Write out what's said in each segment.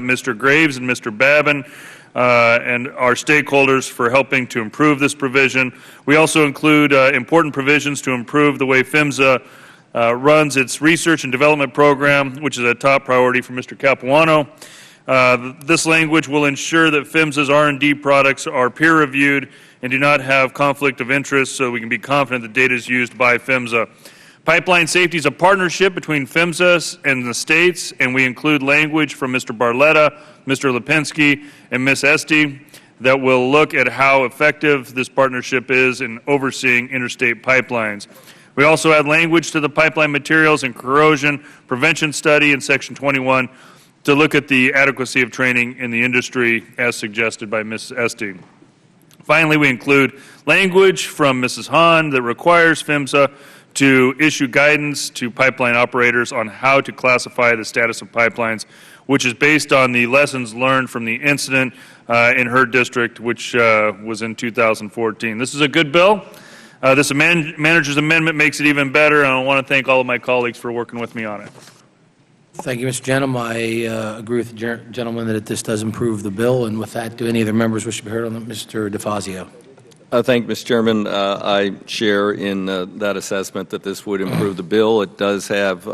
Mr. Graves and Mr. Babin and our stakeholders for helping to improve this provision. We also include important provisions to improve the way PHMSA runs its research and development program, which is a top priority for Mr. Capuano. This language will ensure that PHMSA's R&D products are peer-reviewed and do not have conflict of interest, so we can be confident the data is used by PHMSA. Pipeline safety is a partnership between PHMSA and the states, and we include language from Mr. Barletta, Mr. Lipinski, and Ms. Esty that will look at how effective this partnership is in overseeing interstate pipelines. We also add language to the pipeline materials and corrosion prevention study in Section 21 to look at the adequacy of training in the industry as suggested by Ms. Esty. Finally, we include language from Mrs. Hahn that requires PHMSA to issue guidance to pipeline operators on how to classify the status of pipelines, which is based on the lessons learned from the incident in her district, which was in 2014. This is a good bill. This manager's amendment makes it even better, and I want to thank all of my colleagues for working with me on it. Thank you, Mr. Denham. I agree with the gentleman that this does improve the bill. And with that, do any of the members wish to be heard on it? Mr. DeFazio. Thank you, Mr. Chairman. I share in that assessment that this would improve the bill. It does have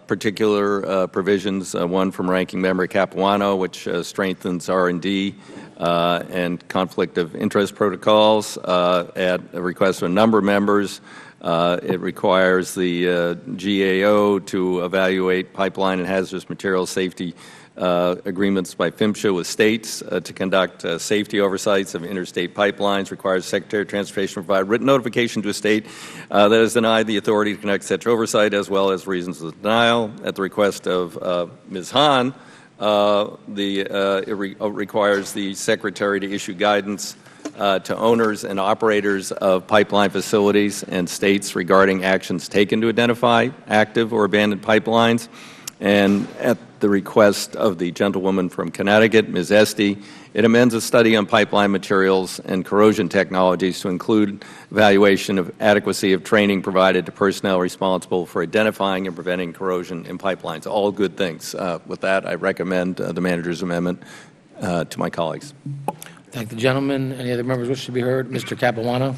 particular provisions, one from Ranking Member Capuano, which strengthens R&D and conflict of interest protocols at a request of a number of members. It requires the GAO to evaluate pipeline and hazardous materials safety agreements by PHMSA with states to conduct safety oversights of interstate pipelines, requires the Secretary of Transportation to provide written notification to a state that has denied the authority to conduct such oversight, as well as reasons of denial. At the request of Ms. Hahn, it requires the Secretary to issue guidance to owners and operators of pipeline facilities and states regarding actions taken to identify active or abandoned pipelines. And at the request of the gentlewoman from Connecticut, Ms. Esty, it amends a study on pipeline materials and corrosion technologies to include evaluation of adequacy of training provided to personnel responsible for identifying and preventing corrosion in pipelines. All good things. With that, I recommend the manager's amendment to my colleagues. Thank the gentleman. Any other members wish to be heard? Mr. Capuano.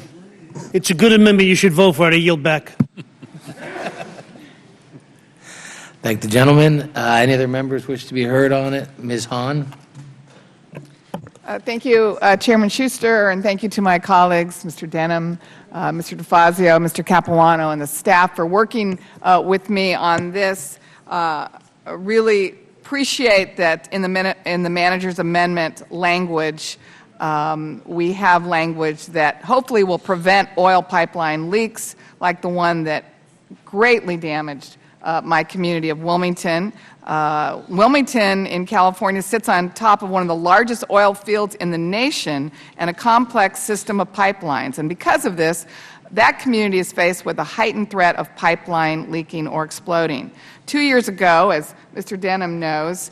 It's a good amendment. You should vote for it. I yield back. Thank the gentleman. Any other members wish to be heard on it? Ms. Hahn. Thank you, Chairman Schuster, and thank you to my colleagues, Mr. Denham, Mr. DeFazio, Mr. Capuano, and the staff for working with me on this. Really appreciate that in the manager's amendment language, we have language that hopefully will prevent oil pipeline leaks like the one that greatly damaged my community of Wilmington. Wilmington in California sits on top of one of the largest oil fields in the nation and a complex system of pipelines. And because of this, that community is faced with a heightened threat of pipeline leaking or exploding. 2 years ago, as Mr. Denham knows,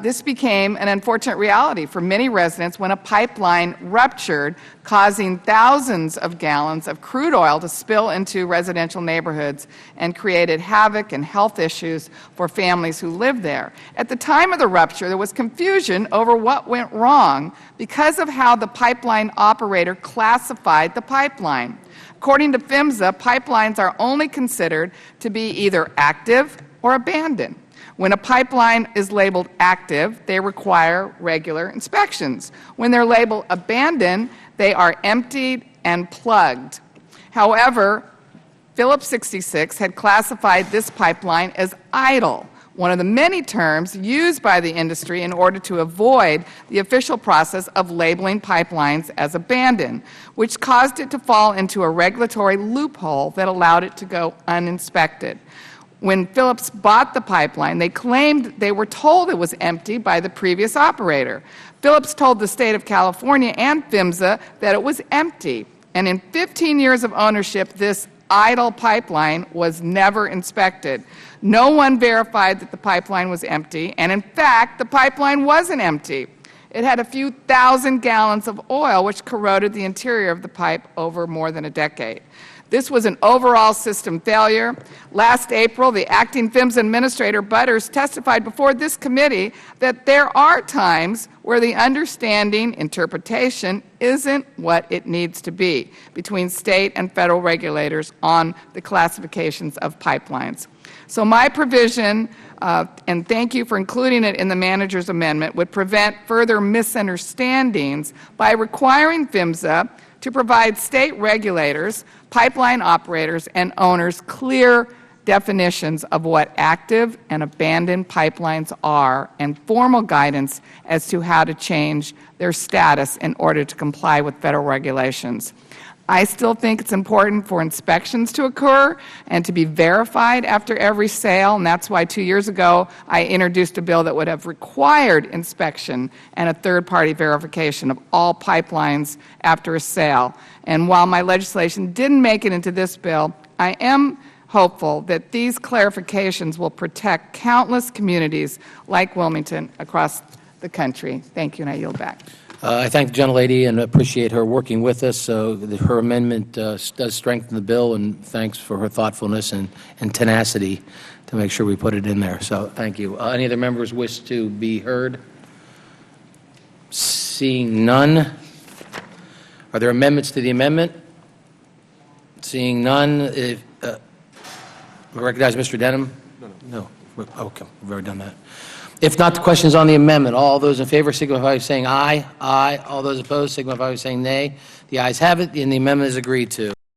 this became an unfortunate reality for many residents when a pipeline ruptured, causing thousands of gallons of crude oil to spill into residential neighborhoods and created havoc and health issues for families who live there. At the time of the rupture, there was confusion over what went wrong because of how the pipeline operator classified the pipeline. According to PHMSA, pipelines are only considered to be either active or abandoned. When a pipeline is labeled active, they require regular inspections. When they're labeled abandoned, they are emptied and plugged. However, Phillips 66 had classified this pipeline as idle, one of the many terms used by the industry in order to avoid the official process of labeling pipelines as abandoned, which caused it to fall into a regulatory loophole that allowed it to go uninspected. When Phillips bought the pipeline, they claimed they were told it was empty by the previous operator. Phillips told the state of California and PHMSA that it was empty. And in 15 years of ownership, this idle pipeline was never inspected. No one verified that the pipeline was empty, and in fact, the pipeline wasn't empty. It had a few thousand gallons of oil, which corroded the interior of the pipe over more than a decade. This was an overall system failure. Last April, the acting PHMSA administrator, Butters, testified before this committee that there are times where the understanding, interpretation, isn't what it needs to be between state and federal regulators on the classifications of pipelines. So my provision, and thank you for including it in the manager's amendment, would prevent further misunderstandings by requiring PHMSA to provide state regulators, pipeline operators, and owners clear definitions of what active and abandoned pipelines are and formal guidance as to how to change their status in order to comply with federal regulations. I still think it's important for inspections to occur and to be verified after every sale, and that's why 2 years ago I introduced a bill that would have required inspection and a third-party verification of all pipelines after a sale. And while my legislation didn't make it into this bill, I am hopeful that these clarifications will protect countless communities like Wilmington across the country. Thank you, and I yield back. I thank the gentlelady and appreciate her working with us. So her amendment does strengthen the bill, and thanks for her thoughtfulness and tenacity to make sure we put it in there. So thank you. Any other members wish to be heard? Seeing none. Are there amendments to the amendment? Seeing none. Recognize Mr. Denham? No. Okay, we've already done that. If not, the question is on the amendment. All those in favor signify by saying aye. Aye. All those opposed signify by saying nay. The ayes have it, and the amendment is agreed to.